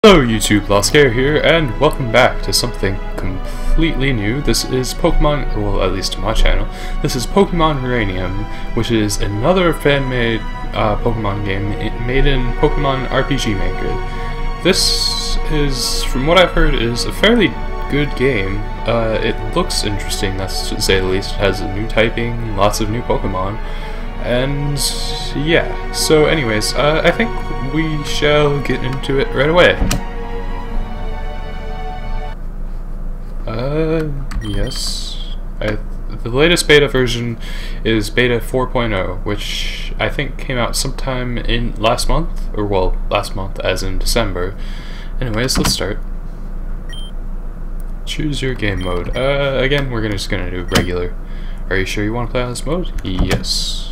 Hello YouTube, Laskeri here, and welcome back to something completely new. This is Pokemon, or well, at least to my channel, this is Pokemon Uranium, which is another fan-made Pokemon game made in Pokemon RPG Maker. This is, from what I've heard, is a fairly good game. It looks interesting, that's to say the least. It has new typing, lots of new Pokemon, and yeah. So anyways, I think we shall get into it right away. Yes. The latest beta version is beta 4.0, which I think came out sometime in last month, or well, last month as in December. Anyways, let's start. Choose your game mode. Again, we're just gonna do regular. Are you sure you want to play on this mode? Yes.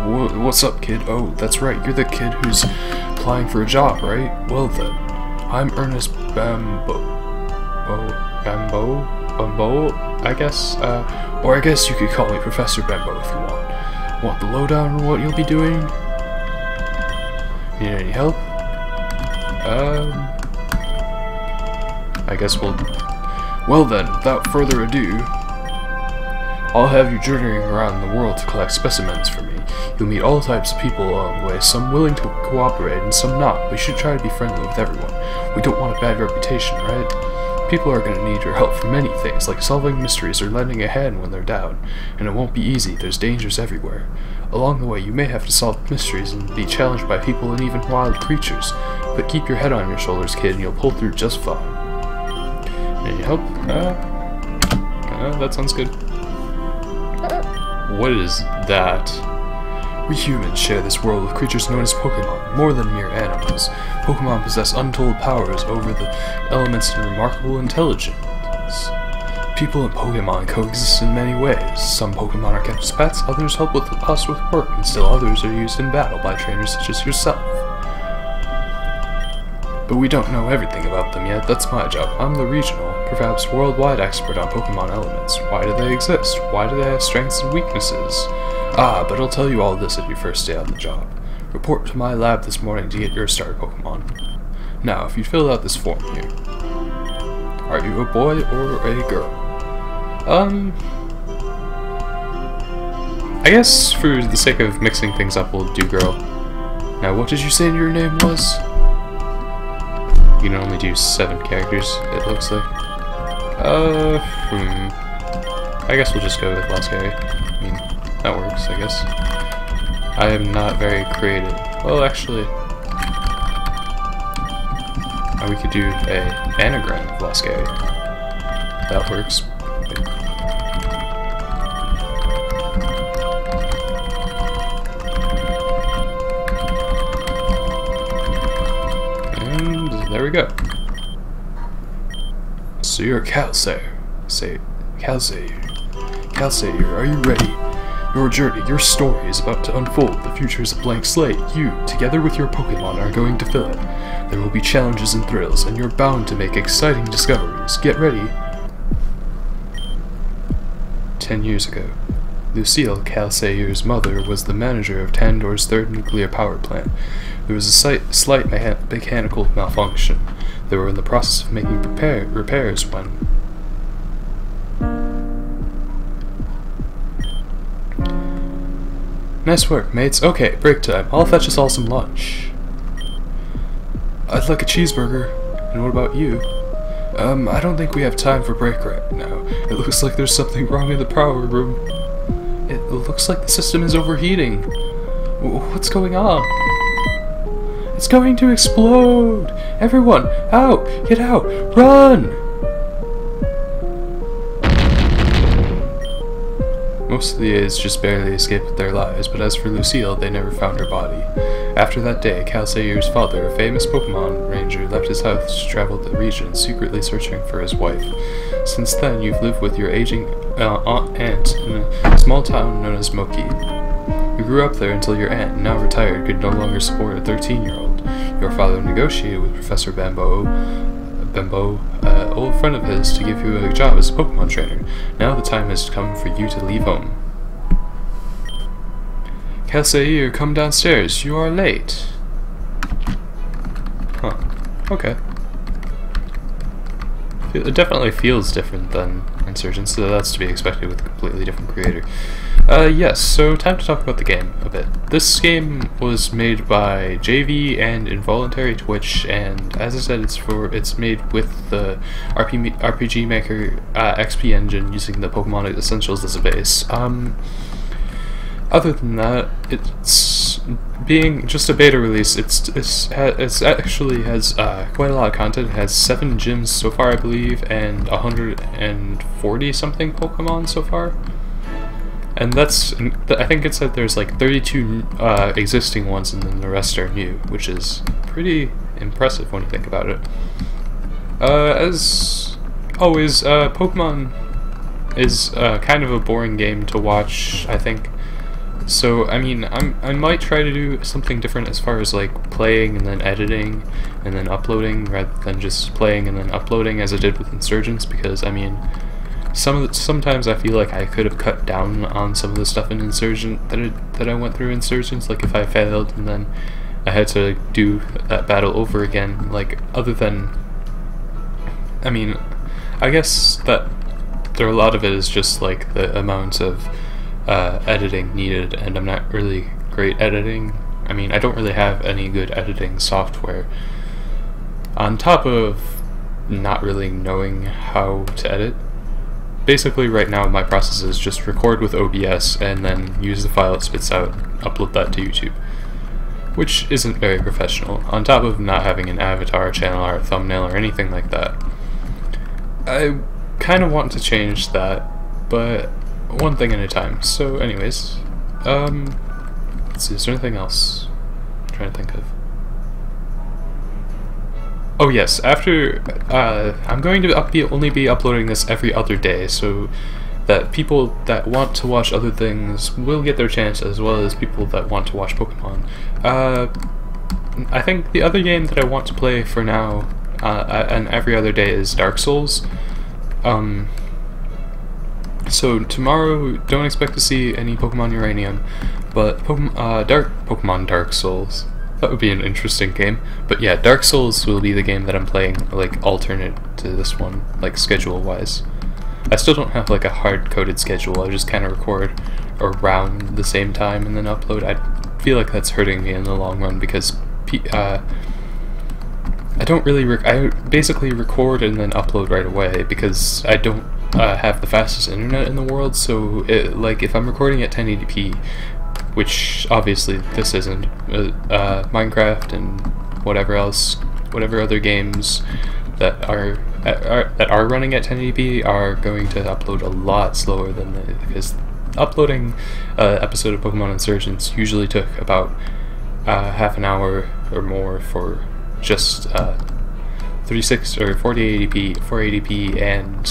What's up, kid? Oh, that's right, you're the kid who's applying for a job, right? Well then, I'm Ernest Bambo, I guess? Or I guess you could call me Professor Bambo if you want. Want the lowdown on what you'll be doing? Need any help? I guess well then, without further ado, I'll have you journeying around the world to collect specimens for me. You'll meet all types of people along the way, some willing to cooperate and some not. We should try to be friendly with everyone. We don't want a bad reputation, right? People are going to need your help for many things, like solving mysteries or lending a hand when they're down. And it won't be easy, there's dangers everywhere. Along the way, you may have to solve mysteries and be challenged by people and even wild creatures. But keep your head on your shoulders, kid, and you'll pull through just fine. Any help? That sounds good. What is that? We humans share this world with creatures known as Pokémon, more than mere animals. Pokémon possess untold powers over the elements and remarkable intelligence. People and Pokémon coexist in many ways. Some Pokémon are kept as pets, others help us with work, and still others are used in battle by trainers such as yourself. But we don't know everything about them yet. That's my job. I'm the regional, perhaps worldwide expert on Pokemon elements. Why do they exist? Why do they have strengths and weaknesses? But I'll tell you all this at your first day on the job. Report to my lab this morning to get your starter Pokemon. Now, if you fill out this form here. Are you a boy or a girl? I guess for the sake of mixing things up, we'll do girl. Now, what did you say your name was? You can only do 7 characters, it looks like. I guess we'll just go with Laskeri. I mean, that works, I guess. I am not very creative. Well, actually, we could do a anagram of Laskeri. That works. And there we go. So you're Calsayer. Calsayer, are you ready? Your journey, your story is about to unfold. The future is a blank slate. You, together with your Pokemon, are going to fill it. There will be challenges and thrills, and you're bound to make exciting discoveries. Get ready. 10 years ago, Lucille, Calsayer's mother, was the manager of Tandor's 3rd nuclear power plant. There was a slight mechanical malfunction. They were in the process of making repairs when... Nice work, mates. Okay, break time. I'll fetch us all some lunch. I'd like a cheeseburger. And what about you? I don't think we have time for break right now. It looks like there's something wrong in the power room. It looks like the system is overheating. What's going on? It's going to explode! Everyone, out! Get out! Run! Most of the A's just barely escaped with their lives, but as for Lucille, they never found her body. After that day, Calsayer's father, a famous Pokemon ranger, left his house to travel the region, secretly searching for his wife. Since then, you've lived with your aging aunt in a small town known as Moki. You grew up there until your aunt, now retired, could no longer support a 13-year-old. Your father negotiated with Professor Bambo, old friend of his, to give you a job as a Pokemon trainer. Now the time has come for you to leave home. Kelsey, come downstairs. You are late. Huh. Okay. It definitely feels different than Insurgents, so that's to be expected with a completely different creator. Yes, so time to talk about the game a bit. This game was made by JV and Involuntary Twitch, and as I said, it's made with the RPG Maker XP engine using the Pokémon Essentials as a base. Other than that, it's being just a beta release. It actually has quite a lot of content. It has 7 gyms so far, I believe, and 140 something Pokemon so far. And I think it said there's like 32 existing ones, and then the rest are new, which is pretty impressive when you think about it. As always, Pokemon is kind of a boring game to watch, I think. So, I mean, I might try to do something different as far as like playing and then editing and then uploading, rather than just playing and then uploading as I did with Insurgents, because I mean, sometimes I feel like I could have cut down on some of the stuff in Insurgent that I went through Insurgents, like if I failed and then I had to do that battle over again. Like, other than, I mean, I guess that a lot of it is just like the amount of editing needed, and I'm not really great editing. I mean, I don't really have any good editing software, on top of not really knowing how to edit. Basically right now my process is just record with OBS and then use the file it spits out, upload that to YouTube, which isn't very professional, on top of not having an avatar, channel art, thumbnail, or anything like that. I kind of want to change that, but one thing at a time. So anyways, let's see, is there anything else I'm trying to think of? Oh yes, after, I'm going to only be uploading this every other day, so that people that want to watch other things will get their chance, as well as people that want to watch Pokemon. I think the other game that I want to play for now, and every other day, is Dark Souls. So tomorrow, don't expect to see any Pokemon Uranium, but Pokemon Dark Souls. That would be an interesting game. But yeah, Dark Souls will be the game that I'm playing, like, alternate to this one, like, schedule-wise. I still don't have, like, a hard-coded schedule. I just kind of record around the same time and then upload. I feel like that's hurting me in the long run, because I don't really... I basically record and then upload right away, because I don't have the fastest internet in the world, so like, if I'm recording at 1080p, which obviously this isn't, Minecraft and whatever other games that are running at 1080p are going to upload a lot slower than because uploading an episode of Pokemon Insurgents usually took about half an hour or more for just 36 or 4080p, 480p, and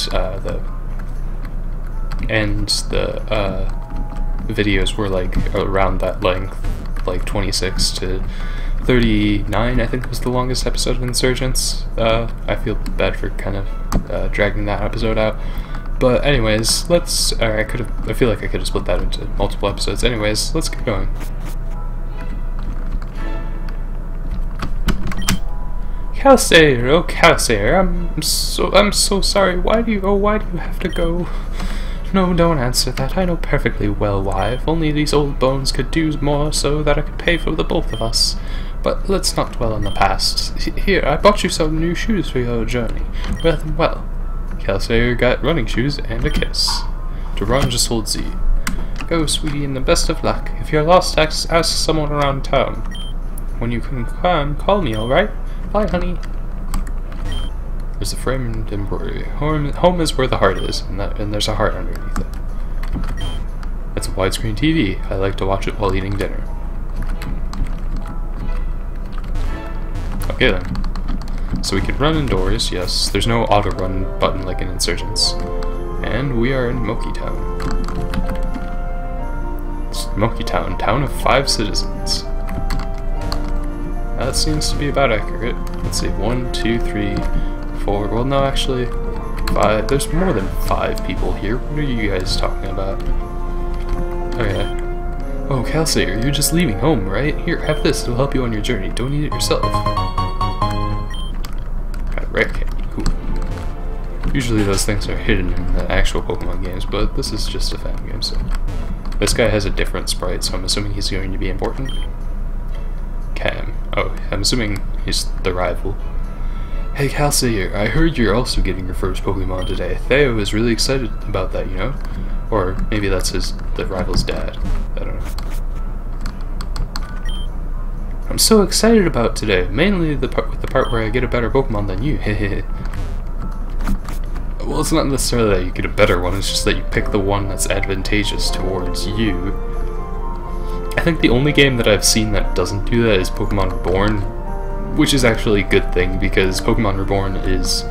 the videos were like around that length, like 26 to 39, I think was the longest episode of Insurgents. I feel bad for kind of dragging that episode out. But anyways, I feel like I could have split that into multiple episodes. Anyways, let's get going. Calsair, oh Calsair, I'm so sorry. Why do you have to go? No, don't answer that. I know perfectly well why. If only these old bones could do more so that I could pay for the both of us. But let's not dwell on the past. Here, I bought you some new shoes for your journey. Well, Calsair got running shoes and a kiss. To run, just hold Z. Go, sweetie, and the best of luck. If you're lost, ask someone around town. When you can call me, alright? Bye, honey. There's a frame and embroidery. Home is where the heart is, and there's a heart underneath it. It's a widescreen TV. I like to watch it while eating dinner. Okay then. So we can run indoors, yes. There's no auto run button like in Insurgents. And we are in Moki Town. It's Moki Town, town of 5 citizens. That seems to be about accurate. Let's see, 1, 2, 3, 4, well no, actually 5, there's more than 5 people here. What are you guys talking about? Okay. Oh, Calsayer, you're just leaving home, right? Here, have this. It'll help you on your journey. Don't eat it yourself. Got a rek'd. Cool. Usually those things are hidden in the actual Pokemon games, but this is just a fan game, so... This guy has a different sprite, so I'm assuming he's going to be important. Cam. Oh, I'm assuming he's the rival. Hey Calsayer, I heard you're also getting your first Pokemon today. Theo is really excited about that, you know? Or maybe that's the rival's dad. I don't know. I'm so excited about today, mainly the part where I get a better Pokemon than you. Hehe. Well, it's not necessarily that you get a better one, it's just that you pick the one that's advantageous towards you. I think the only game that I've seen that doesn't do that is Pokemon Reborn, which is actually a good thing, because Pokemon Reborn is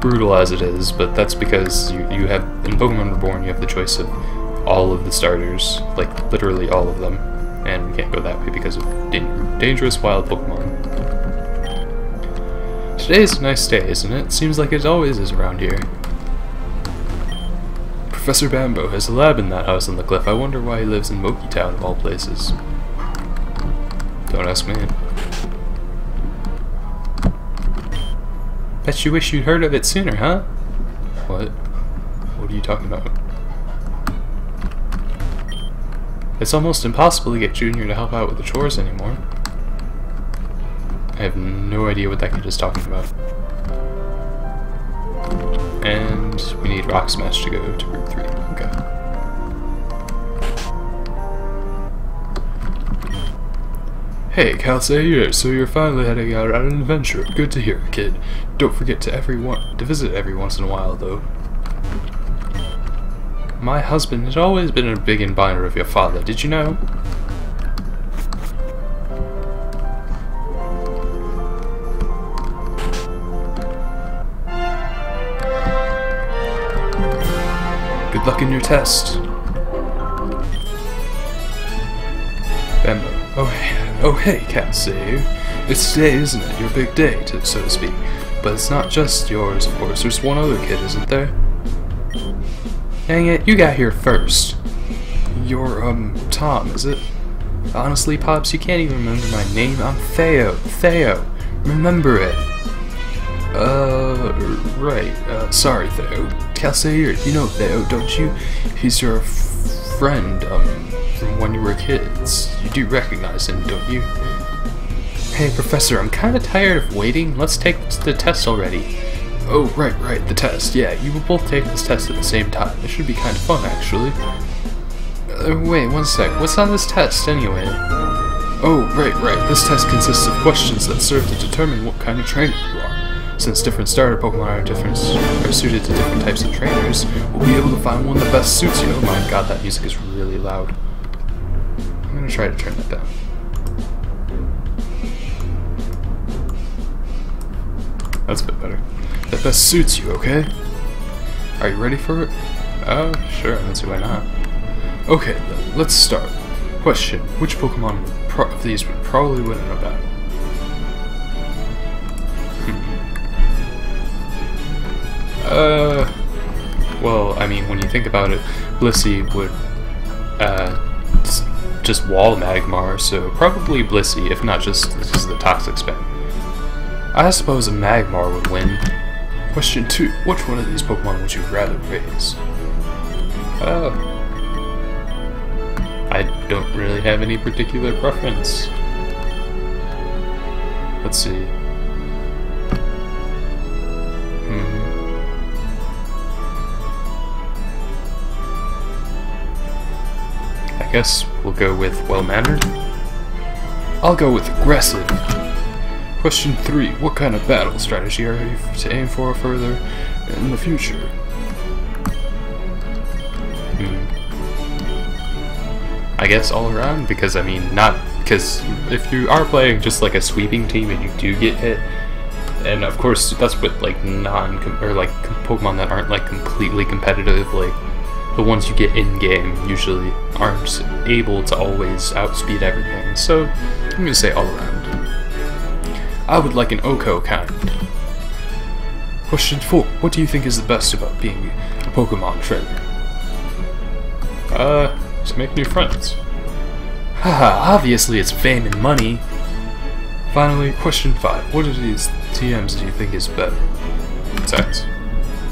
brutal as it is, but that's because you have, in Pokemon Reborn, you have the choice of all of the starters, like literally all of them, and we can't go that way because of dangerous wild Pokemon. Today's a nice day, isn't it? Seems like it always is around here. Professor Bambo has a lab in that house on the cliff. I wonder why he lives in Moki Town of all places. Don't ask me. Bet you wish you'd heard of it sooner, huh? What? What are you talking about? It's almost impossible to get Junior to help out with the chores anymore. I have no idea what that kid is talking about. And we need Rock Smash to go to Route 3. Okay. Hey, Calsayer, so you're finally heading out on an adventure. Good to hear, kid. Don't forget to visit every once in a while, though. My husband has always been a big admirer of your father, did you know? Good luck in your test. Bambo. Oh hey, Calsayer. It's today, isn't it? Your big day, so to speak. But it's not just yours, of course. There's one other kid, isn't there? Dang it, you got here first. You're, Tom, is it? Honestly, Pops, you can't even remember my name. I'm Theo. Theo. Remember it. Right. Sorry, Theo. Calsayer, you know Theo, don't you? He's your friend, from when you were kids. You do recognize him, don't you? Hey, Professor, I'm kinda tired of waiting. Let's take the test already. Oh, right, the test. Yeah, you will both take this test at the same time. It should be kind of fun, actually. Wait, one sec. What's on this test, anyway? Oh, right. This test consists of questions that serve to determine what kind of trainer you are. Since different starter Pokemon are suited to different types of trainers, we'll be able to find one that best suits you. Oh my god, that music is really loud. I'm gonna try to turn that down. That's a bit better. That best suits you, okay? Are you ready for it? Oh, sure, I don't see why not. Okay, then, let's start. Question, which Pokemon of these would probably win in a battle? Well, I mean, when you think about it, Blissey would, just wall Magmar, so probably Blissey, if not just the Toxic Spam. I suppose a Magmar would win. Question 2. Which one of these Pokemon would you rather raise? I don't really have any particular preference. Let's see. I guess we'll go with well-mannered. I'll go with aggressive. Question 3. What kind of battle strategy are you to aim for further in the future? I guess all around, because I mean, because if you are playing just like a sweeping team and you do get hit, and of course that's with like Pokemon that aren't like completely competitive, like the ones you get in game usually aren't able to always outspeed everything. So I'm gonna say all around. I would like an Oko kind. Question 4. What do you think is the best about being a Pokemon trainer? To make new friends. Haha, obviously it's fame and money. Finally, question 5. What of these TMs do you think is better? Sex?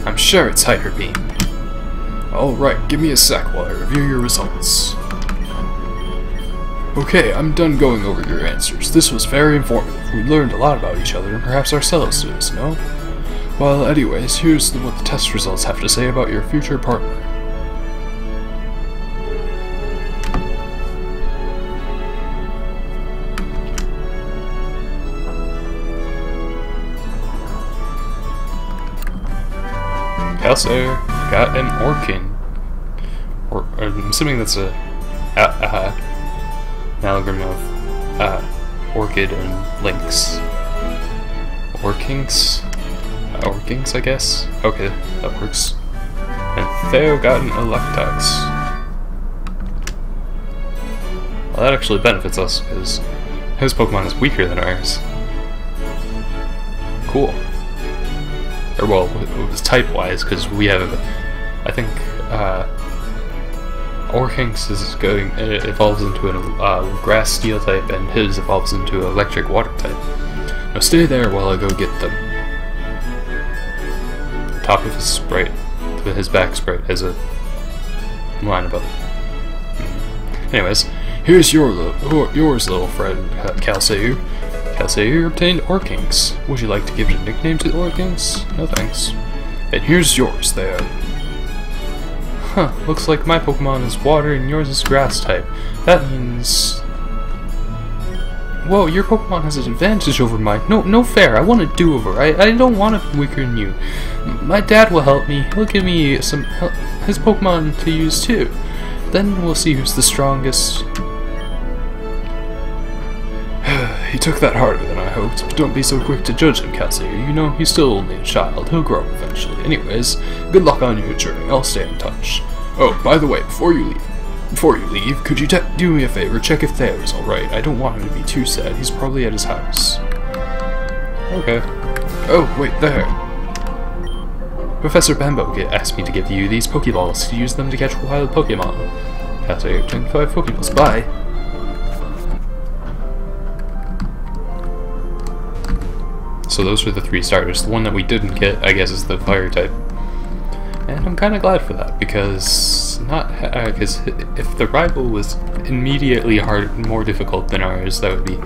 I'm sure it's hyper beam. Alright, give me a sec while I review your results. Okay, I'm done going over your answers. This was very informative. We learned a lot about each other and perhaps ourselves too, no? Well, anyways, here's what the test results have to say about your future partner. Kelsair got an Orkin. I'm assuming that's a amalgam of Orchid and Lynx. Orkinks, I guess? Okay, that works. And Theo got an Electox. Well, that actually benefits us, because his Pokemon is weaker than ours. Cool. Or, well, it was type-wise, because we have, I think, Orkinks is going, it evolves into a grass steel type, and his evolves into electric water type. Now stay there while I go get them. The top of his sprite, his back sprite, has a line above it. Anyways, here's yours, little friend, Kelsair. Kelsair obtained Orkinks. Would you like to give a nickname to the Orkinks? No thanks. And here's yours, there. Huh, looks like my Pokemon is water and yours is grass type. That means... Whoa, your Pokemon has an advantage over mine. No fair, I want a do-over. I don't want to be weaker than you. My dad will help me. He'll give me his Pokemon to use too. Then we'll see who's the strongest. He took that harder than I hoped, but don't be so quick to judge him, Kelsair. You know, he's still only a child. He'll grow up eventually. Anyways, good luck on your journey. I'll stay in touch. Oh, by the way, before you leave, could you do me a favor? Check if Theo's alright. I don't want him to be too sad. He's probably at his house. Okay. Oh, wait, there. Professor Bambo asked me to give you these Pokeballs to use them to catch wild Pokemon. Kelsair obtained 5 Pokeballs. Bye. So those were the 3 starters. The one that we didn't get, I guess, is the fire type. And I'm kind of glad for that, because if the rival was immediately more difficult than ours, that would be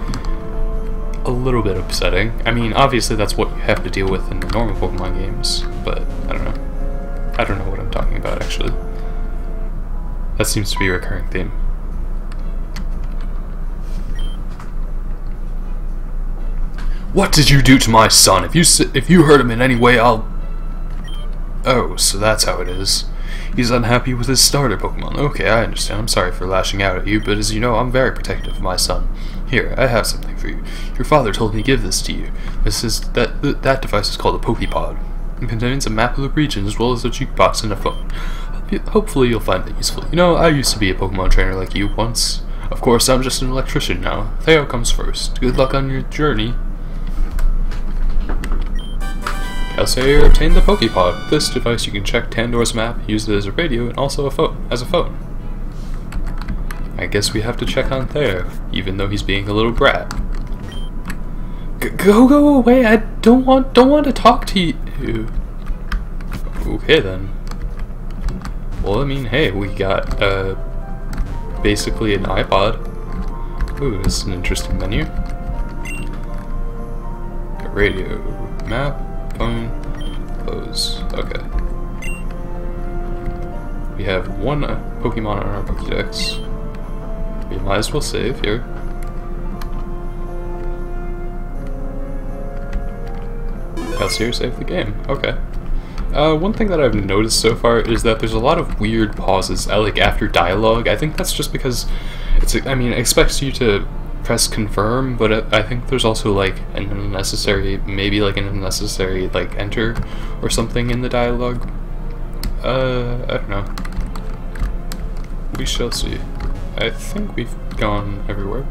a little bit upsetting. I mean, obviously that's what you have to deal with in the normal Pokemon games, but I don't know. I don't know what I'm talking about, actually. That seems to be a recurring theme. What did you do to my son? If you hurt him in any way, I'll... Oh, so that's how it is. He's unhappy with his starter Pokemon. Okay, I understand. I'm sorry for lashing out at you, but as you know, I'm very protective of my son. Here, I have something for you. Your father told me to give this to you. That device is called a Pokepod. It contains a map of the region as well as a jukebox and a phone. Hopefully you'll find it useful. You know, I used to be a Pokemon trainer like you once. Of course, I'm just an electrician now. Theo comes first. Good luck on your journey. Kelsair obtained the Pokepod. With this device you can check Tandor's map, use it as a radio, and also as a phone. I guess we have to check on Theo, even though he's being a little brat. Go away! I don't want to talk to you. Okay then. Well, I mean, hey, we got basically an iPod. Ooh, this is an interesting menu. Got radio, map. Phone, close. Okay. We have 1 Pokemon on our Pokédex. We might as well save here. Kelsair saved the game. Okay. One thing that I've noticed so far is that there's a lot of weird pauses, like after dialogue. I think that's just because it expects you to press confirm, but I think there's also like an unnecessary, like enter or something in the dialogue. I don't know. We shall see. I think we've gone everywhere.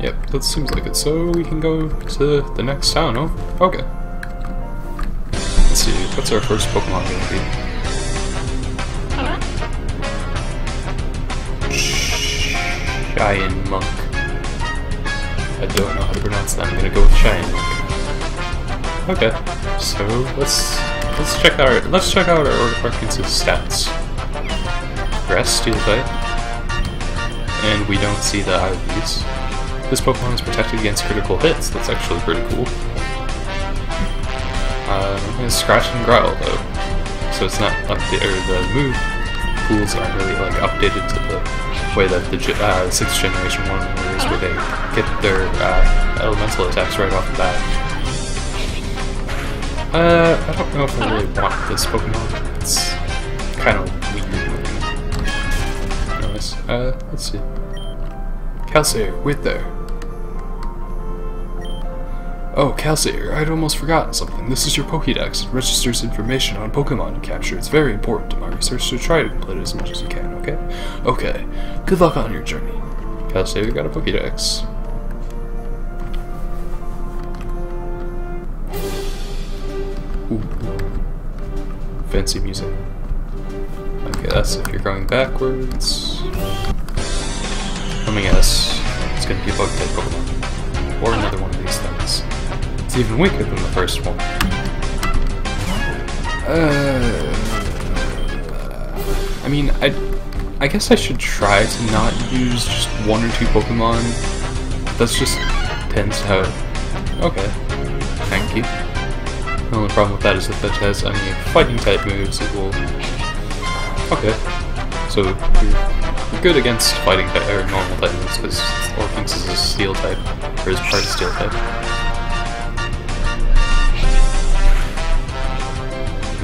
Yep, that seems like it. So we can go to the next town, oh? Okay. Let's see, what's our first Pokemon gonna be? Giant Monk. I don't know how to pronounce that. I'm gonna go with Giant Monk. Okay, so let's check out our Orchid's stats. Grass Steel type, and we don't see the IVs. This Pokemon is protected against critical hits. That's actually pretty cool. It's Scratch and Growl though, so it's not updated, or the move pools aren't really like updated to the way that the 6th generation one is, where they get their elemental attacks right off the bat. I don't know if I really want this Pokemon. It's kind of weird looking. Anyways, let's see. Calcier, wait there. Oh, Calcier, I'd almost forgotten something. This is your Pokédex. It registers information on Pokemon you capture. It's very important to my research, so try to complete it as much as you can, okay? Okay. Good luck on your journey. Calcier got a Pokédex. Ooh. Fancy music. Okay, that's if you're going backwards. Let me guess. It's gonna be a Bug-type Pokemon. Or another one of these things. It's even weaker than the first one. I mean, I guess I should try to not use just 1 or 2 Pokemon. That's just tends to how... Okay. Thank you. The only problem with that is if it has any fighting type moves, it will... Okay. So, you're good against fighting type, or normal type moves, because Orphanx is a steel type, or is part of steel type.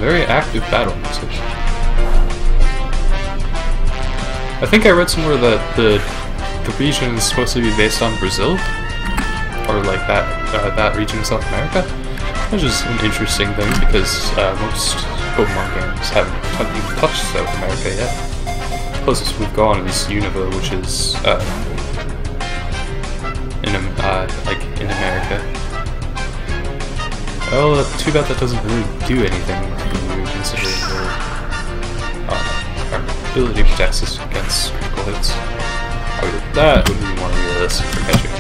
Very active battle music. I think I read somewhere that the region is supposed to be based on Brazil, or like that region of South America, which is an interesting thing because most Pokemon games haven't even touched South America yet. The closest we've gone is Unova, which is in America. Well, too bad that doesn't really do anything considering our ability protects us against critical hits. Okay, that would be more realistic for catching.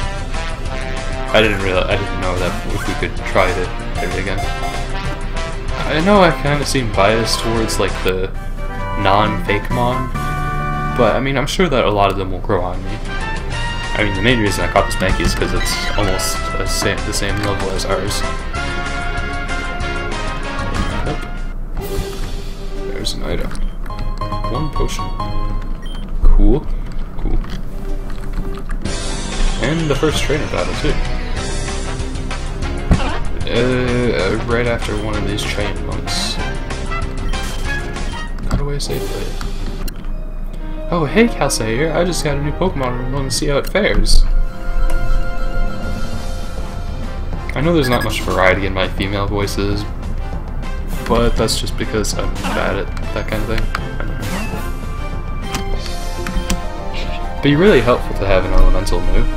I didn't know that if we could try to hit it again. I know I kind of seem biased towards like the non-Fakemon, but I mean I'm sure that a lot of them will grow on me. I mean the main reason I caught this Mankey is because it's almost the same level as ours. There's an item. 1 potion. Cool. Cool. And the first trainer battle too. Right after one of these giant monks. Got away safely. Oh hey Calcier, I just got a new Pokemon and want to see how it fares. I know there's not much variety in my female voices, but that's just because I'm bad at that kind of thing. It'd be really helpful to have an elemental move,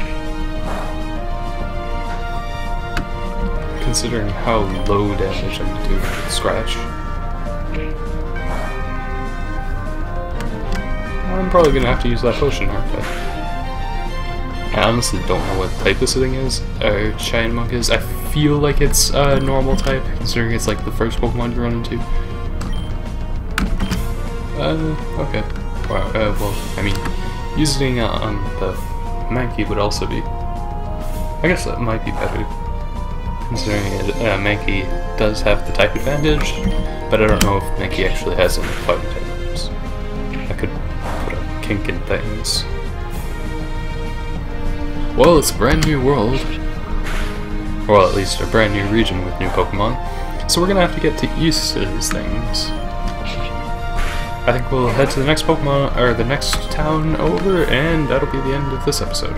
considering how low damage I'm doing with Scratch. I'm probably gonna have to use that potion, aren't I? I honestly don't know what type this thing is, or Giant Monk is. I feel like it's a normal type, considering it's like the first Pokemon you run into. Okay. Wow, well, I mean, using on the Mankey would also be... I guess that might be better, considering Mankey does have the type advantage, but I don't know if Mankey actually has any fighting type moves. I could put a kink in things. Well, it's a brand new world. Well, at least a brand new region with new Pokemon. So we're gonna have to get used to these things. I think we'll head to the next Pokemon, or the next town over, and that'll be the end of this episode.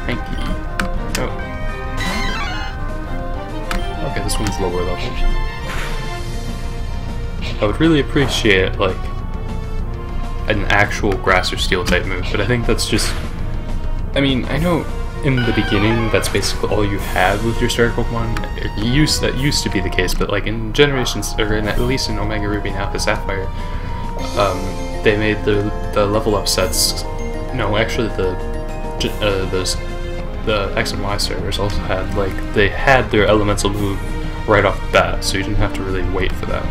Thank you. Oh. Okay, this one's lower level. I would really appreciate, like, an actual Grass or Steel type move, but I think that's just... I mean, I know in the beginning that's basically all you have with your starter Pokemon. That used to be the case, but like in Generations, or at least in Omega Ruby and Alpha Sapphire, they made the level up sets No, actually the X and Y servers also had, like, they had their elemental move right off the bat, so you didn't have to really wait for that.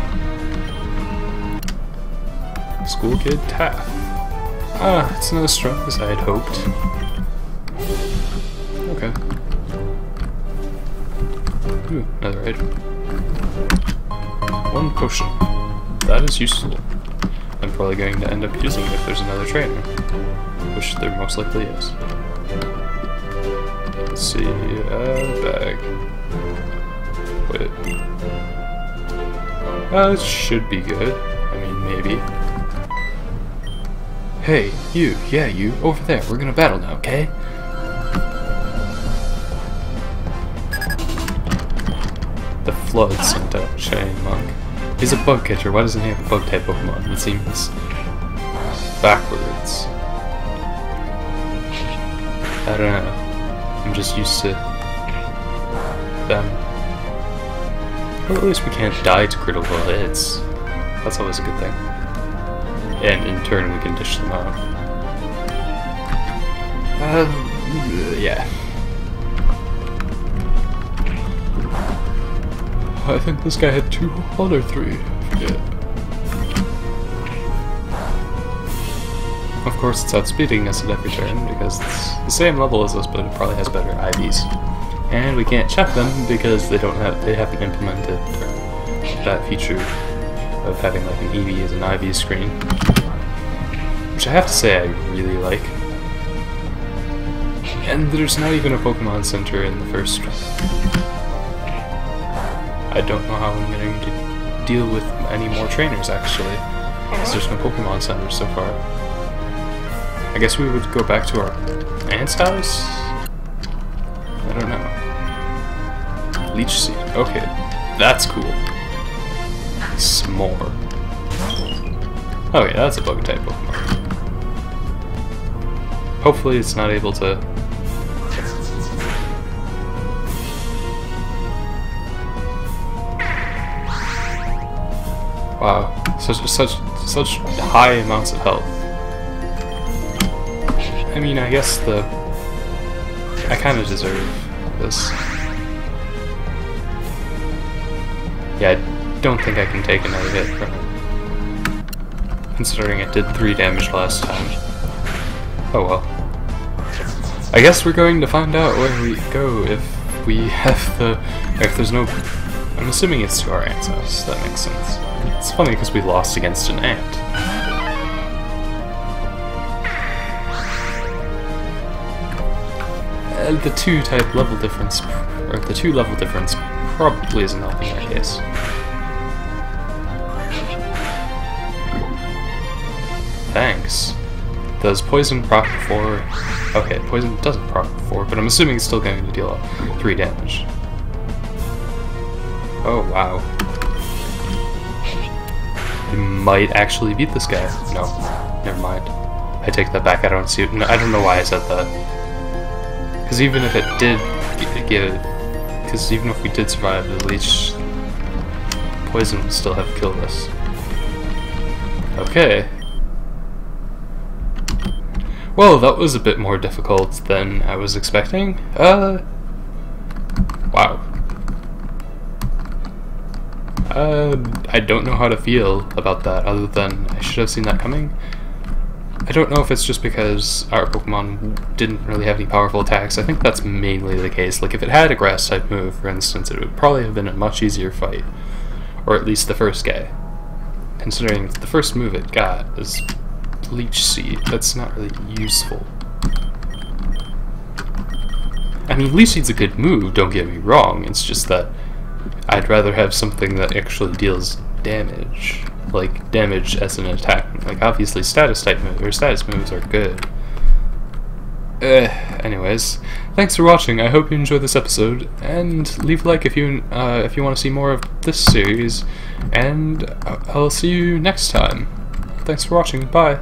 School Kid Taff. Ah, it's not as strong as I had hoped. Okay. Ooh, another item. 1 potion. That is useful. I'm probably going to end up using it if there's another trainer, which there most likely is. Let's see, bag. Wait. It should be good. I mean, maybe. Hey, you, yeah, you, over there. We're gonna battle now, okay? The Flood sent out Shining Monk. He's a bug catcher. Why doesn't he have a bug type Pokemon? It seems backwards. I don't know. I'm just used to them. Well, at least we can't die to critical hits. That's always a good thing. And in turn, we can dish them out. Yeah. I think this guy had 2 or 3. Yeah. Of course, it's outspeeding us at every turn because it's the same level as us, but it probably has better IVs. And we can't check them because they haven't implemented that feature of having like an EV as an IV screen, which I have to say I really like. And there's not even a Pokemon Center in the first. I don't know how I'm going to deal with any more trainers actually, because there's no Pokemon Centers so far. I guess we would go back to our aunt's house? I don't know. Leech Seed. Okay, that's cool. S'more. Oh yeah, that's a bug type Pokemon. Hopefully it's not able to... Wow, such high amounts of health. I mean, I guess I kind of deserve this. Yeah, I don't think I can take another hit from it, considering it did 3 damage last time. Oh well. I guess we're going to find out where we go if we have if there's no... I'm assuming it's to our aunt's house. That makes sense. It's funny because we lost against an ant. The 2 level difference probably isn't helping our case. Thanks. Does poison proc before? Okay, poison doesn't proc before, but I'm assuming it's still going to deal 3 damage. Oh wow. We might actually beat this guy. No, never mind. I take that back. I don't see it. No, I don't know why I said that. Because even if it did because even if we did survive, the leech poison would still have killed us. Okay. Well, that was a bit more difficult than I was expecting. Wow. I don't know how to feel about that other than I should have seen that coming. I don't know if it's just because our Pokemon didn't really have any powerful attacks. I think that's mainly the case. Like, if it had a grass-type move, for instance, it would probably have been a much easier fight. Or at least the first guy. Considering the first move it got is Leech Seed. That's not really useful. I mean, Leech Seed's a good move, don't get me wrong. It's just that I'd rather have something that actually deals damage. Like, damage as an attack. Like, obviously status moves are good. Anyways, thanks for watching. I hope you enjoyed this episode, and leave a like if you want to see more of this series, and I'll see you next time. Thanks for watching. Bye.